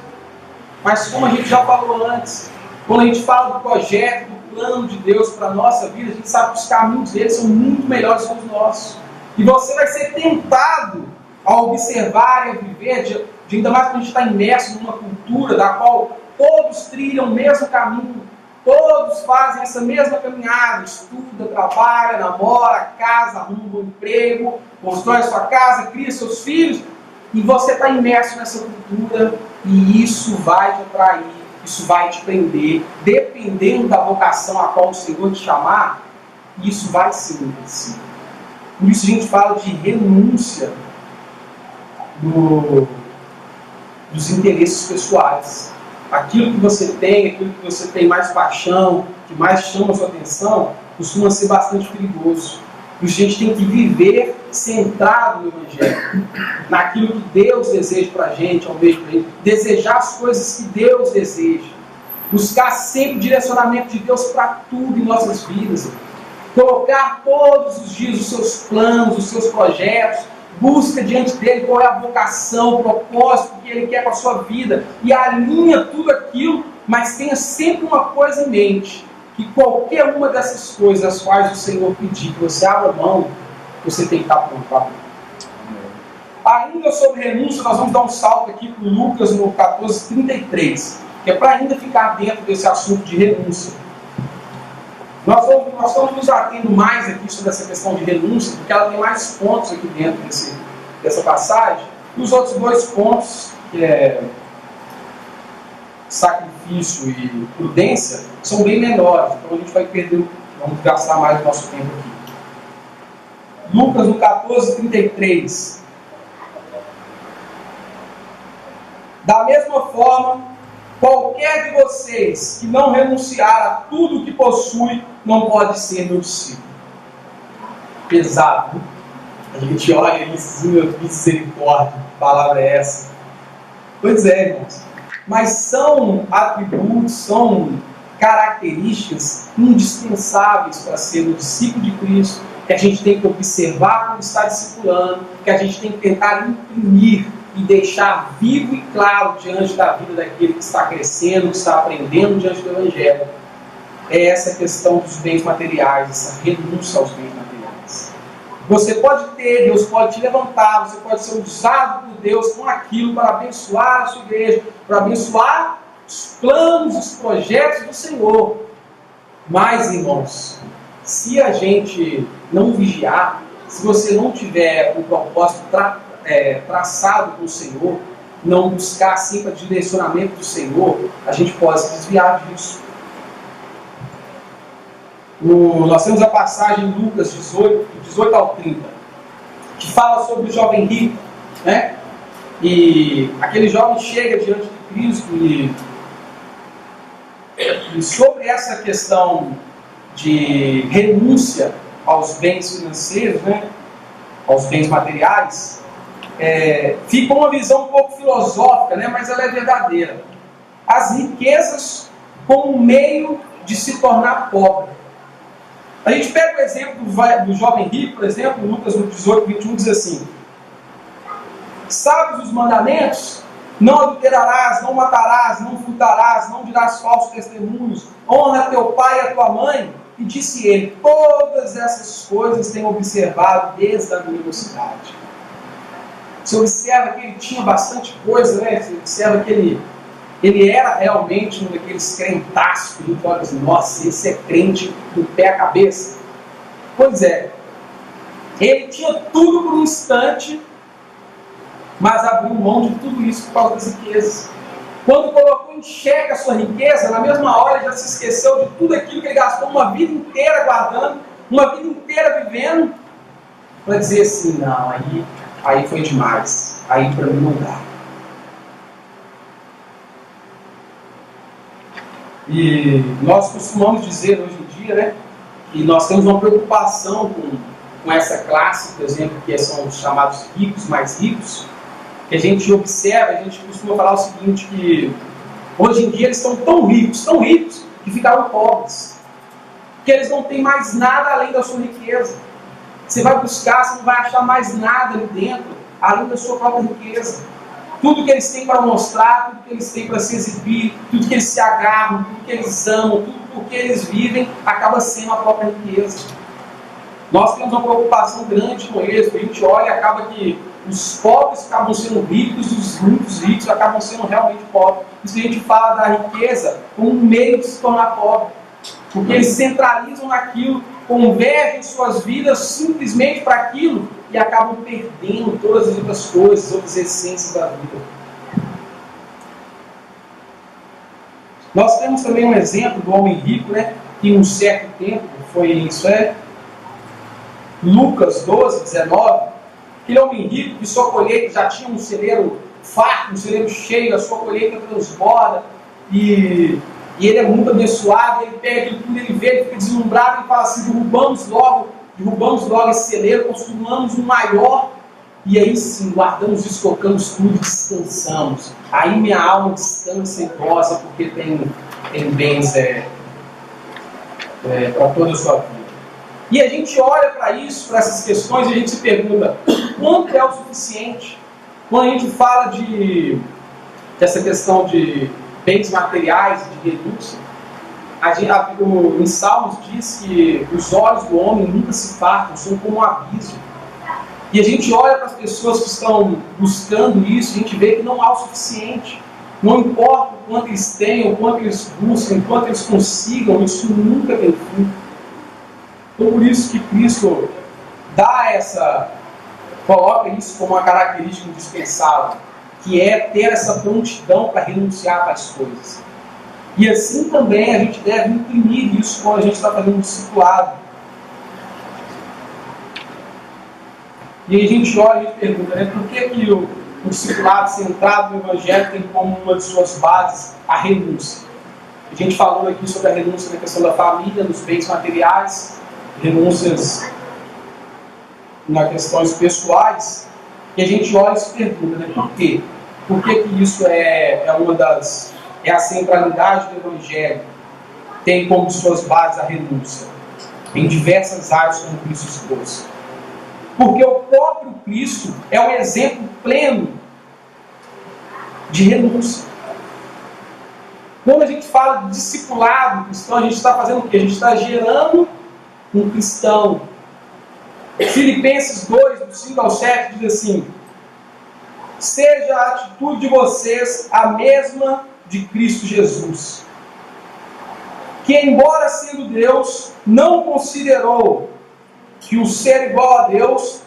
Speaker 2: Mas como a gente já falou antes, quando a gente fala do projeto, do plano de Deus para a nossa vida, a gente sabe que os caminhos dele são muito melhores que os nossos. E você vai ser tentado a observar e a viver, ainda mais quando a gente está imerso numa cultura da qual todos trilham o mesmo caminho, todos fazem essa mesma caminhada, estuda, trabalha, namora, casa, arruma um bom emprego, constrói sua casa, cria seus filhos, e você está imerso nessa cultura, e isso vai te atrair, isso vai te prender, dependendo da vocação a qual o Senhor te chamar, isso vai se enriquecer. Por isso a gente fala de renúncia dos interesses pessoais. Aquilo que você tem, aquilo que você tem mais paixão, que mais chama a sua atenção, costuma ser bastante perigoso. E a gente tem que viver centrado no Evangelho, naquilo que Deus deseja para a gente, ao mesmo tempo, desejar as coisas que Deus deseja, buscar sempre o direcionamento de Deus para tudo em nossas vidas, colocar todos os dias os seus planos, os seus projetos, busca diante dele qual é a vocação, o propósito que ele quer com a sua vida, e alinha tudo aquilo, mas tenha sempre uma coisa em mente, que qualquer uma dessas coisas as quais o Senhor pedir que você abra mão, você tem que estar pronto para abrir. Ainda sobre renúncia, nós vamos dar um salto aqui para Lucas no 14:33, que é para ainda ficar dentro desse assunto de renúncia. Nós estamos nos atendo mais aqui sobre essa questão de renúncia, porque ela tem mais pontos aqui dentro dessa passagem. E os outros dois pontos, que é sacrifício e prudência, são bem menores. Então a gente vai perder, vamos gastar mais o nosso tempo aqui. Lucas no 14:33. Da mesma forma, qualquer de vocês que não renunciar a tudo o que possui, não pode ser meu discípulo. Pesado. A gente olha e diz, misericórdia, que palavra é essa? Pois é, irmãos. Mas são atributos, são características indispensáveis para ser um discípulo de Cristo, que a gente tem que observar quando está discipulando, que a gente tem que tentar imprimir e deixar vivo e claro diante da vida daquele que está crescendo, que está aprendendo diante do Evangelho. É essa questão dos bens materiais, essa renúncia aos bens materiais. Você pode ter, Deus pode te levantar, você pode ser usado por Deus com aquilo para abençoar a sua igreja, para abençoar os planos, os projetos do Senhor. Mas, irmãos, se a gente não vigiar, se você não tiver um propósito traçado com o Senhor, não buscar sempre o direcionamento do Senhor, a gente pode se desviar disso. Nós temos a passagem em Lucas 18 ao 30, que fala sobre o jovem rico, né? E aquele jovem chega diante de Cristo e sobre essa questão de renúncia aos bens financeiros, né? Aos bens materiais, fica uma visão um pouco filosófica, né? Mas ela é verdadeira. As riquezas como meio de se tornar pobre. A gente pega o exemplo do jovem rico, por exemplo, Lucas 18:21 diz assim: sabes os mandamentos? Não adulterarás, não matarás, não furtarás, não dirás falsos testemunhos, honra teu pai e a tua mãe. E disse ele: todas essas coisas tenho observado desde a minha mocidade. Você observa que ele tinha bastante coisa, né? Você observa que ele era realmente um daqueles crentaços que a gente fala assim: nossa, esse é crente do pé à cabeça. Pois é, ele tinha tudo por um instante, mas abriu mão de tudo isso por causa das riquezas. Quando colocou em xeque a sua riqueza, na mesma hora ele já se esqueceu de tudo aquilo que ele gastou uma vida inteira guardando, uma vida inteira vivendo, para dizer assim: não, aí foi demais, aí para mim não dá. E nós costumamos dizer hoje em dia, né, que nós temos uma preocupação com essa classe, por exemplo, que são os chamados ricos, mais ricos, que a gente observa, a gente costuma falar o seguinte, que hoje em dia eles estão tão ricos, que ficaram pobres, que eles não têm mais nada além da sua riqueza. Você vai buscar, você não vai achar mais nada ali dentro, além da sua própria riqueza. Tudo que eles têm para mostrar, tudo que eles têm para se exibir, tudo que eles se agarram, tudo que eles amam, tudo por que eles vivem, acaba sendo a própria riqueza. Nós temos uma preocupação grande com eles, a gente olha e acaba que os pobres acabam sendo ricos e os muitos ricos acabam sendo realmente pobres. Isso a gente fala da riqueza como um meio de se tornar pobre. Porque eles centralizam naquilo, convergem suas vidas simplesmente para aquilo e acabam perdendo todas as outras coisas, outras essências da vida. Nós temos também um exemplo do homem rico, que em um certo tempo, Lucas 12, 19, aquele homem rico que sua colheita já tinha um celeiro farto, um celeiro cheio, a sua colheita transborda, e ele é muito abençoado, ele pega aquilo tudo, ele vê, ele fica deslumbrado, ele fala assim, derrubamos logo esse celeiro, construímos um maior, e aí sim, guardamos isso, colocamos tudo, descansamos. Aí minha alma descansa e goza, porque tem bens para toda a sua vida. E a gente olha para isso, para essas questões, e a gente se pergunta, quanto é o suficiente? Quando a gente fala dessa questão de bens materiais, de renúncia, em Salmos diz que os olhos do homem nunca se fartam, são como um abismo. E a gente olha para as pessoas que estão buscando isso, a gente vê que não há o suficiente. Não importa o quanto eles tenham, o quanto eles buscam, o quanto eles consigam, isso nunca tem fim. Então por isso que Cristo coloca isso como uma característica indispensável, que é ter essa prontidão para renunciar a tais coisas. E assim também a gente deve imprimir isso quando a gente está fazendo um discipulado. E aí a gente olha e pergunta, por que o discipulado centrado no Evangelho tem como uma de suas bases a renúncia? A gente falou aqui sobre a renúncia na questão da família, nos bens materiais, renúncias nas questões pessoais, e a gente olha e se pergunta, por quê? Por que isso é a centralidade do Evangelho? Tem como suas bases a renúncia em diversas áreas, como Cristo expôs. Porque o próprio Cristo é um exemplo pleno de renúncia. Quando a gente fala de discipulado cristão, a gente está fazendo o quê? A gente está gerando um cristão. Filipenses 2, do 5 ao 7, diz assim: seja a atitude de vocês a mesma de Cristo Jesus, que embora sendo Deus, não considerou que o ser igual a Deus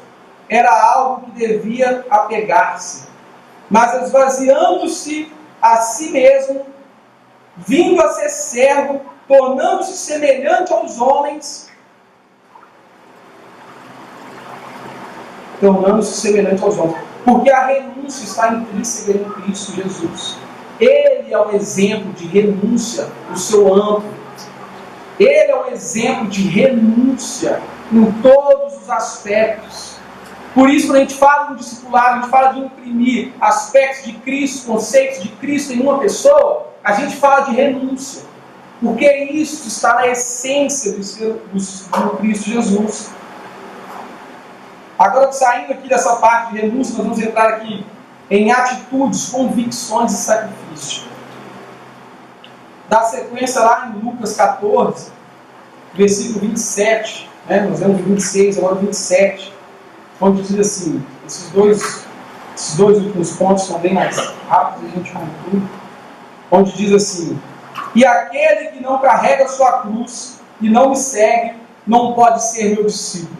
Speaker 2: era algo que devia apegar-se, mas esvaziando-se a si mesmo, vindo a ser servo, tornando-se semelhante aos homens, porque a renúncia está intrínseca em Cristo Jesus. Ele é um exemplo de renúncia no seu âmbito. Ele é um exemplo de renúncia em todos os aspectos. Por isso, quando a gente fala do discipulado, a gente fala de imprimir aspectos de Cristo, conceitos de Cristo em uma pessoa, a gente fala de renúncia. Porque isso está na essência do Cristo Jesus. Agora, saindo aqui dessa parte de renúncia, nós vamos entrar aqui em atitudes, convicções e sacrifício. Dá sequência lá em Lucas 14, versículo 27, nós vemos 26, agora 27, onde diz assim, esses dois últimos pontos são bem mais rápidos, a gente conclui, onde diz assim: e aquele que não carrega sua cruz e não me segue, não pode ser meu discípulo.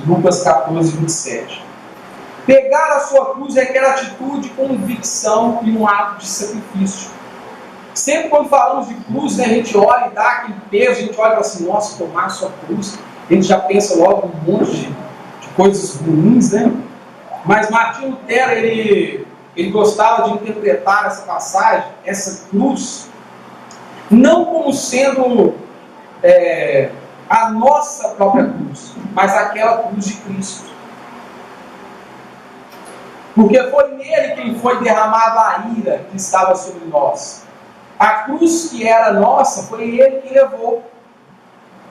Speaker 2: Lucas 14, 27. Pegar a sua cruz requer atitude, convicção e um ato de sacrifício. Sempre quando falamos de cruz, a gente olha e dá aquele peso, a gente olha e fala assim, nossa, tomar a sua cruz, a gente já pensa logo um monte de coisas ruins, Mas Martinho Lutero, ele gostava de interpretar essa passagem, essa cruz, não como sendo a nossa própria cruz, mas aquela cruz de Cristo. Porque foi nele que foi derramada a ira que estava sobre nós. A cruz que era nossa, foi ele que levou.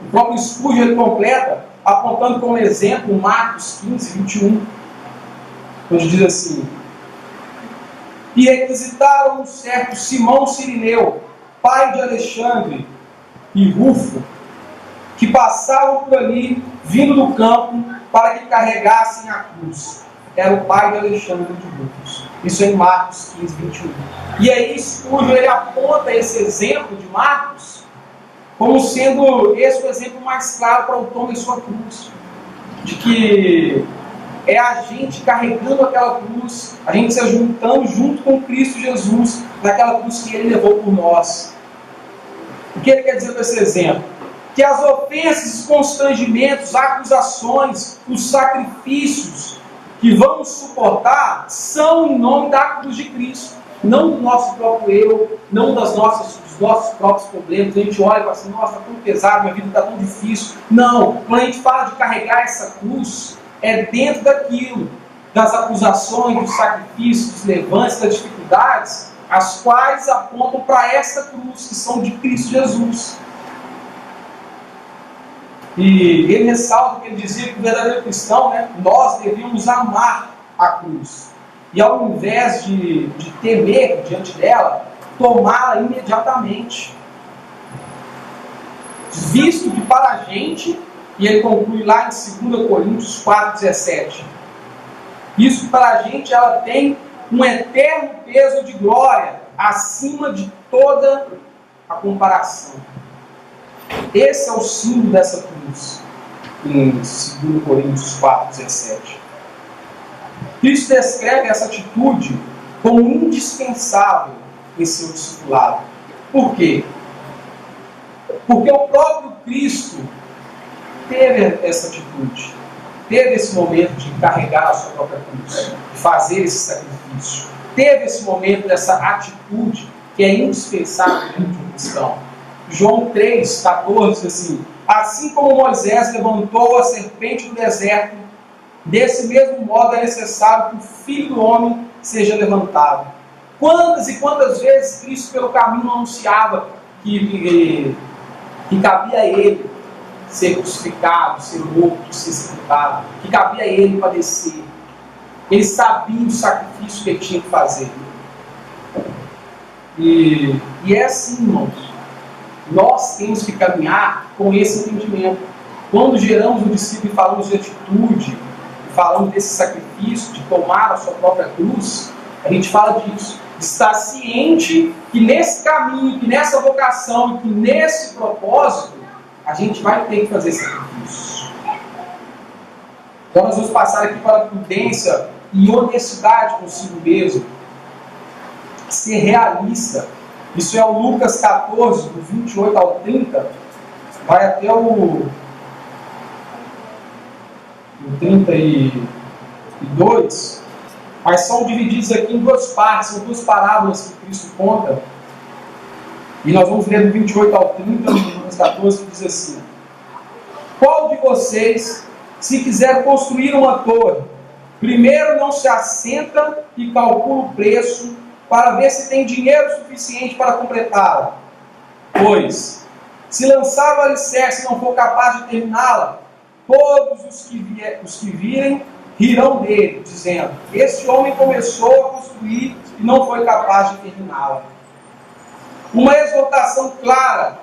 Speaker 2: O próprio Spurgeon ele completa, apontando como exemplo Marcos 15, 21. onde diz assim: e requisitaram um certo Simão Cirineu, pai de Alexandre e Rufo, que passavam por ali, vindo do campo, para que carregassem a cruz. Era o pai de Alexandre de Rufo. Isso é em Marcos 15, 21. E aí Spurgeon ele aponta esse exemplo de Marcos como sendo esse o exemplo mais claro para o tome sua cruz. De que é a gente carregando aquela cruz, a gente se juntando junto com Cristo Jesus, naquela cruz que Ele levou por nós. O que ele quer dizer com esse exemplo? Que as ofensas, os constrangimentos, as acusações, os sacrifícios que vamos suportar são em nome da cruz de Cristo, não do nosso próprio eu, não dos nossos próprios problemas. A gente olha e fala assim: nossa, está tão pesado, minha vida está tão difícil. Não, quando a gente fala de carregar essa cruz, é dentro daquilo, das acusações, dos sacrifícios, dos levantes, das dificuldades, as quais apontam para essa cruz, que são de Cristo Jesus. E ele ressalta que ele dizia que o verdadeiro cristão, nós devíamos amar a cruz. E ao invés de temer diante dela, tomá-la imediatamente. Visto que para a gente, e ele conclui lá em 2 Coríntios 4,17, isso para a gente ela tem um eterno peso de glória, acima de toda a comparação. Esse é o símbolo dessa cruz, em 2 Coríntios 4,17. Cristo descreve essa atitude como indispensável em seu discipulado. Por quê? Porque o próprio Cristo teve essa atitude, teve esse momento de carregar a sua própria cruz, de fazer esse sacrifício, teve esse momento dessa atitude que é indispensável dentro de um cristão. João 3,14 diz assim: assim como Moisés levantou a serpente do deserto, desse mesmo modo é necessário que o Filho do Homem seja levantado. Quantas e quantas vezes Cristo pelo caminho anunciava que cabia a Ele ser crucificado, ser morto, ser sepultado, que cabia a Ele padecer. Ele sabia o sacrifício que Ele tinha que fazer. E é assim, irmãos. Nós temos que caminhar com esse entendimento. Quando geramos o discípulo e falamos de atitude, falamos desse sacrifício, de tomar a sua própria cruz, a gente fala disso. De estar ciente que nesse caminho, que nessa vocação, que nesse propósito, a gente vai ter que fazer sacrifícios. Então nós vamos passar aqui para a prudência e honestidade consigo mesmo. Ser realista. Isso é o Lucas 14, do 28 ao 30, vai até o 32, mas são divididos aqui em duas partes, são duas parábolas que Cristo conta. E nós vamos ler do 28 ao 30, no Lucas 14, que diz assim: qual de vocês, se quiser construir uma torre, primeiro não se assenta e calcula o preço, para ver se tem dinheiro suficiente para completá-la? Pois, se lançar o alicerce e não for capaz de terminá-la, todos os que virem rirão dele, dizendo: este homem começou a construir e não foi capaz de terminá-la. Uma exortação clara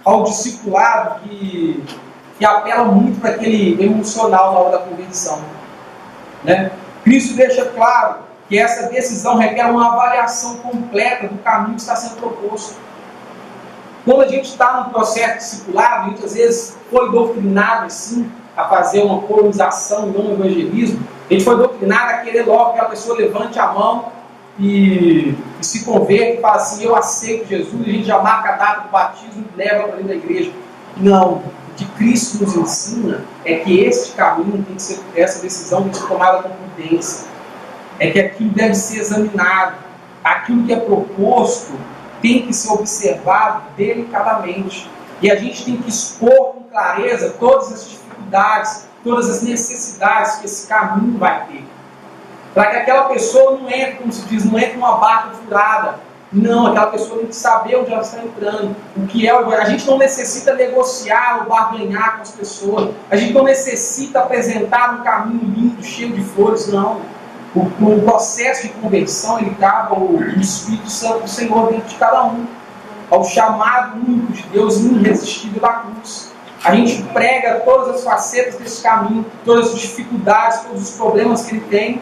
Speaker 2: ao discipulado que apela muito para aquele emocional na hora da conversão. Cristo deixa claro que essa decisão requer uma avaliação completa do caminho que está sendo proposto. Quando a gente está no processo discipulado, a gente às vezes foi doutrinado assim, a fazer uma colonização e não um evangelismo. A gente foi doutrinado a querer logo que a pessoa levante a mão e se converta e fala assim: eu aceito Jesus, e a gente já marca a data do batismo e leva para dentro da igreja. Não. O que Cristo nos ensina é que este caminho tem que ser, essa decisão tem que ser tomada com prudência. É que aquilo deve ser examinado. Aquilo que é proposto tem que ser observado delicadamente. E a gente tem que expor com clareza todas as dificuldades, todas as necessidades que esse caminho vai ter. Para que aquela pessoa não entre, como se diz, não entre numa barca furada. Não, aquela pessoa tem que saber onde ela está entrando. O que é, a gente não necessita negociar ou barganhar com as pessoas. A gente não necessita apresentar um caminho lindo, cheio de flores, não. O processo de conversão, ele cabe ao Espírito Santo do Senhor dentro de cada um, ao chamado único de Deus irresistível da cruz. A gente prega todas as facetas desse caminho, todas as dificuldades, todos os problemas que ele tem,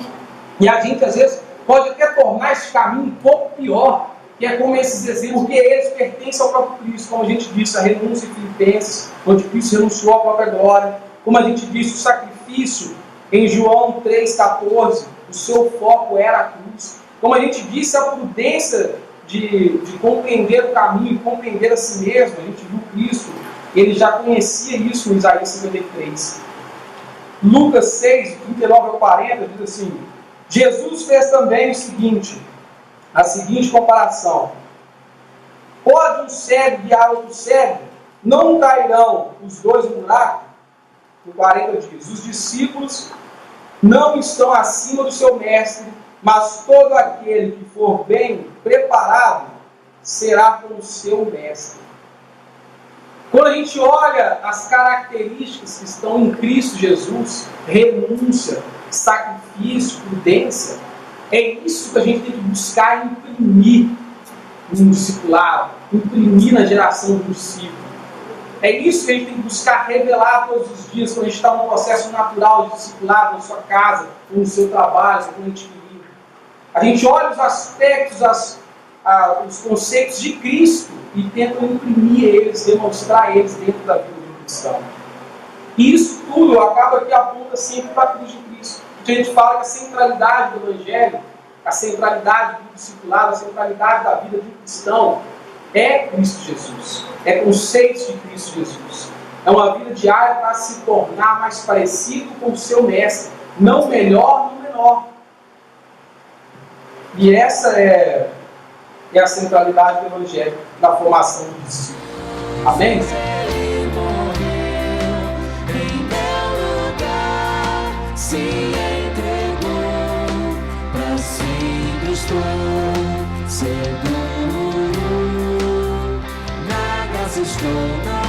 Speaker 2: e a gente às vezes pode até tornar esse caminho um pouco pior, que é como esses exemplos, porque eles pertencem ao próprio Cristo, como a gente disse, a renúncia em Filipenses, onde Cristo renunciou à própria glória, como a gente disse, o sacrifício em João 3,14, o seu foco era a cruz, como a gente disse, a prudência de compreender o caminho, compreender a si mesmo. A gente viu Cristo, ele já conhecia isso no Isaías 53. Lucas 6, 39 ao 40, diz assim: Jesus fez também o seguinte, a seguinte comparação: pode um cego guiar outro cego? Não cairão os dois no buraco? No 40 diz: os discípulos não estão acima do seu mestre, mas todo aquele que for bem preparado será como o seu mestre. Quando a gente olha as características que estão em Cristo Jesus, renúncia, sacrifício, prudência, é isso que a gente tem que buscar imprimir no discipulado, imprimir na geração do discípulo. É isso que a gente tem que buscar revelar todos os dias, quando a gente está num processo natural de discipulado na sua casa, ou no seu trabalho, quando a gente vive. A gente olha os aspectos, os conceitos de Cristo e tenta imprimir eles, demonstrar eles dentro da vida de um cristão. E isso tudo acaba que aponta sempre para a cruz de Cristo. Porque a gente fala que a centralidade do Evangelho, a centralidade do discipulado, a centralidade da vida de um cristão é Cristo Jesus. É conceitos de Cristo Jesus. É uma vida diária para se tornar mais parecido com o seu mestre. Não melhor, não menor. E essa é a centralidade do Evangelho na formação do discípulo. Amém?
Speaker 1: Ele morreu em meu lugar, se entregou para sempre estou seguro. Nada se estou.